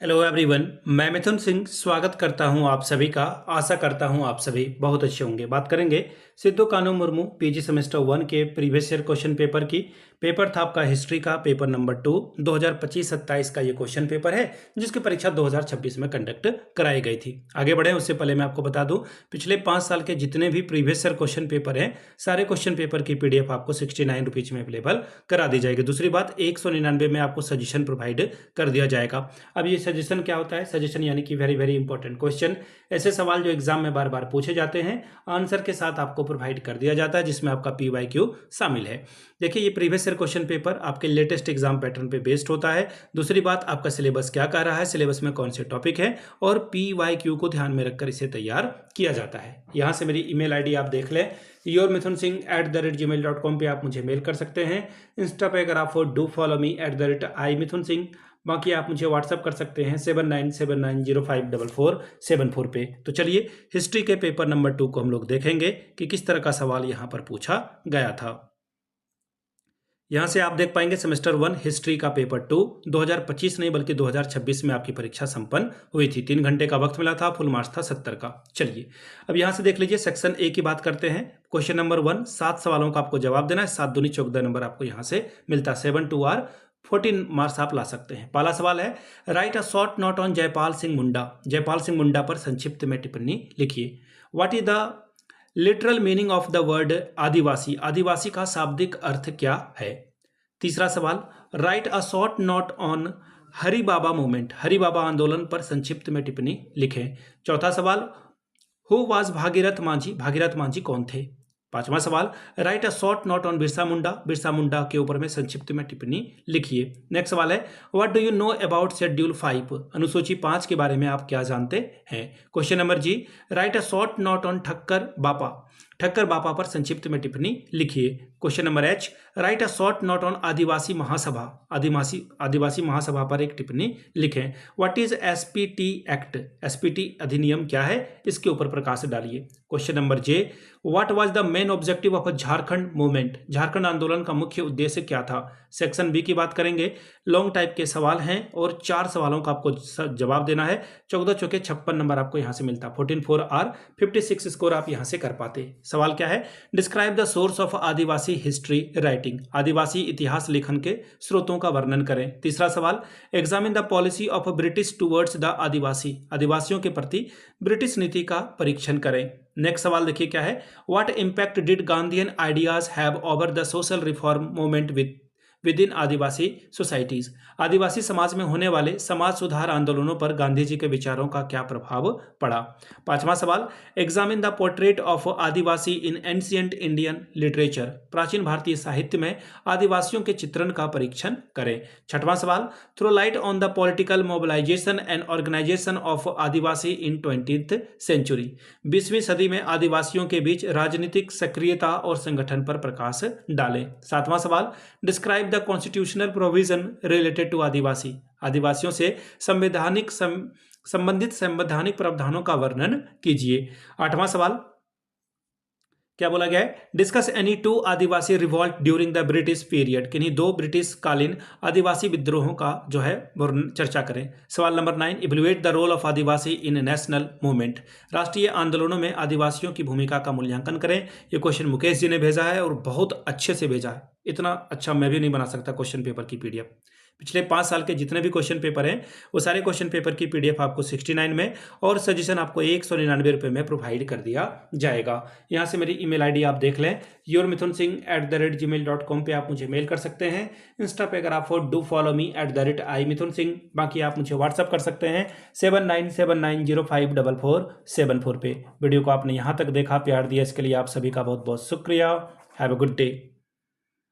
Hello everyone, मैं मिथुन सिंह स्वागत करता हूं आप सभी का। आशा करता हूं आप सभी बहुत अच्छे होंगे। बात करेंगे सिद्धू कान्हू मुर्मू पीजी सेमेस्टर 1 के प्रीवियस ईयर क्वेश्चन पेपर की। पेपर था आपका हिस्ट्री का पेपर नंबर 2 2025-27 का ये क्वेश्चन पेपर है, जिसकी परीक्षा 2026 में कंडक्ट कराई गई थी। आगे बढ़े उससे पहले मैं आपको बता दूं, पिछले 5 साल के जितने भी प्रीवियस ईयर क्वेश्चन पेपर हैं, सारे क्वेश्चन पेपर की पीडीएफ आपको 69 रुपीज में अवेलेबल करा दी जाएगी। दूसरी बात, 199 में आपको सजेशन प्रोवाइड कर दिया जाएगा। अब ये सजेशन क्या होता है? सजेशन यानी कि वेरी वेरी इंपॉर्टेंट क्वेश्चन, ऐसे सवाल जो एग्जाम में बार बार पूछे जाते हैं, आंसर के साथ आपको प्रोवाइड कर दिया जाता है, जिसमें आपका पीवाईक्यू शामिल है। देखिए, ये प्रीवियस ईयर क्वेश्चन पेपर आपके लेटेस्ट एग्जाम पैटर्न पे बेस्ड होता है। दूसरी बात, आपका सिलेबस क्या कह रहा है, सिलेबस में कौन से टॉपिक है, और पीवाईक्यू को ध्यान में रखकर इसे तैयार किया जाता है। यहां से मेरी ईमेल आईडी आप देख लें, yourmithunSingh@gmail.com पे आप मुझे मेल कर सकते हैं। इंस्टा पे अगर आप डू फॉलो मी @iMithunSingh। बाकी आप मुझे व्हाट्सअप कर सकते हैं 7979054474 पे। तो चलिए, हिस्ट्री के पेपर नंबर 2 को हम लोग देखेंगे कि किस तरह का सवाल यहाँ पर पूछा गया था। यहाँ से आप देख पाएंगे सेमेस्टर 1 हिस्ट्री का पेपर 2 2025 नहीं बल्कि 2026 में आपकी परीक्षा संपन्न हुई थी। 3 घंटे का वक्त मिला था, फुल मार्क्स था 70 का। चलिए, अब यहाँ से देख लीजिए, सेक्शन ए की बात करते हैं। क्वेश्चन नंबर 1, 7 सवालों का आपको जवाब देना है। 7 दूनी 14 नंबर आपको यहाँ से मिलता है। 7 2 आर 14 मार्क्स आप ला सकते हैं। पहला सवाल है, write a short note on Jaipal Singh Munda. Jaipal Singh Munda पर संक्षिप्त में टिप्पणी लिखिए। What is the literal meaning of the word adivasi. आदिवासी का शाब्दिक अर्थ क्या है? तीसरा सवाल, write a short note on Hari Baba movement. Hari Baba आंदोलन पर संक्षिप्त में टिप्पणी लिखें। चौथा सवाल, हु वाज भागीरथ मांझी। भागीरथ मांझी कौन थे? पांचवा सवाल, write a short note on Birsa Munda. Birsa Munda के ऊपर में संक्षिप्त में टिप्पणी लिखिए। नेक्स्ट सवाल है, what do you know about schedule 5। अनुसूची 5 के बारे में आप क्या जानते हैं? Question number G, write a short note on Thakkar Bapa. Thakkar Bapa पर संक्षिप्त में टिप्पणी लिखिए। Question number H, write a short note on Adivasi Mahasabha. Adivasi Mahasabha पर एक टिप्पणी लिखें। What is SPT act. SPT अधिनियम क्या है, इसके ऊपर प्रकाश डालिए। Question number J, what was the main objective of Jharkhand movement. Jharkhand आंदोलन का मुख्य उद्देश्य क्या था? सेक्शन बी की बात करेंगे। लॉन्ग टाइप के सवाल हैं और 4 सवालों का आपको जवाब देना है। 14 चौके 56 नंबर आपको यहां से मिलता। 14 4 आर 56 स्कोर आप यहां से कर पाते। सवाल क्या है, describe the source of adivasi history writing. आदिवासी इतिहास लेखन के स्रोतों का वर्णन करें। तीसरा सवाल, examine the policy of British towards the adivasi. आदिवासियों के प्रति ब्रिटिश नीति का परीक्षण करें। नेक्स्ट सवाल देखिए क्या है, what impact did Gandhian ideas have over the social reform movement within adivasi societies. आदिवासी समाज में होने वाले समाज सुधार आंदोलनों पर गांधी जी के विचारों का क्या प्रभाव पड़ा? पांचवा सवाल, examine the portrait of Adivasi in ancient Indian literature. प्राचीन भारतीय साहित्य में आदिवासियों के चित्रण का परीक्षण करें। छठवां सवाल, throw light on the political mobilisation and organisation of Adivasi in 20th century. 20वीं सदी में आदिवासियों के बीच राजनीतिक सक्रियता और संगठन पर प्रकाश डालें। सातवां सवाल, describe the constitutional provision related to adivasi. आदिवासियों से संबंधित संवैधानिक प्रावधानों का वर्णन कीजिए। आठवां सवाल क्या बोला गया है, discuss any 2 Adivasi revolt during the British period. किन्हीं 2 ब्रिटिश कालीन आदिवासी विद्रोहों का जो है चर्चा करें। सवाल number 9, evaluate the role of Adivasi in national movement. राष्ट्रीय आंदोलनों में आदिवासियों की भूमिका का मूल्यांकन करें। ये क्वेश्चन मुकेश जी ने भेजा है और बहुत अच्छे से भेजा है। इतना अच्छा मैं भी नहीं बना सकता क्वेश्चन पेपर की पीडीएफ। पिछले 5 साल के जितने भी क्वेश्चन पेपर हैं, वो सारे क्वेश्चन पेपर की पीडीएफ आपको 69 में और सजेशन आपको 199 रुपये में प्रोवाइड कर दिया जाएगा। यहाँ से मेरी ईमेल आईडी आप देख लें, yourmithunSingh@gmail.com पे आप मुझे मेल कर सकते हैं। इंस्टा पे अगर आप डू फॉलो मी @iMithunSingh। बाकी आप मुझे व्हाट्सअप कर सकते हैं 7979054474 पे। वीडियो को आपने यहाँ तक देखा, प्यार दिया, इसके लिए आप सभी का बहुत बहुत शुक्रिया। Have a good day.